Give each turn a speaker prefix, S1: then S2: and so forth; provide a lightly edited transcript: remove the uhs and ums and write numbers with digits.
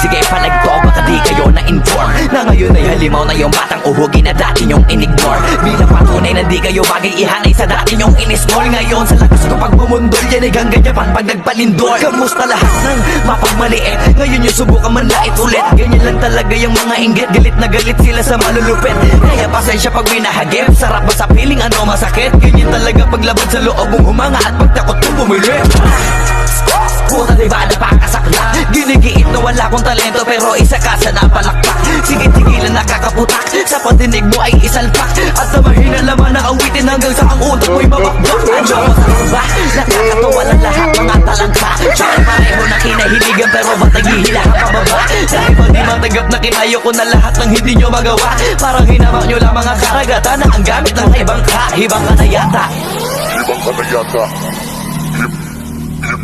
S1: Sige palagto, baka di kayo na-inform na ngayon ay halimaw na yung batang uhugi na dati nyong in-ignore. Bilang patunay na di kayo bagay ihanay sa dati nyong in-score. Ngayon sa lakas ko pag bumundol, yan ay gangganyan pag nagpalindol. Kamusta lahat ng mapagmaliit? Ngayon yung subukan manlait ulit. Ganyan lang talaga yung mga inggit, galit na galit sila sa malulupit. Kaya pasensya pag binahagip, sarap ba sa piling ano masakit? Ganyan talaga paglabad sa loob mong humanga at pagtakot mong bumili. Puta diba napakasakla, ginigiit na wala kong talento pero isa ka sa napalakpak. Sige-tigilan nakakaputak, sa pandinig mo ay isalpak. At sa mahina laman na awitin hanggang sa ang utak mo'y mabakbak. Ano ba? Nakakatawa lang lahat mga talangka. Siyempre pareho na kinahiligan pero ba't naghihila ka pababa? Dahil pag di matanggap na kinayo ko na lahat ng hindi nyo magawa. Parang hinamak nyo lang mga karagatan na ang gamit ng ibang ka. Ibang ka na yata.
S2: Ibang ka na yata.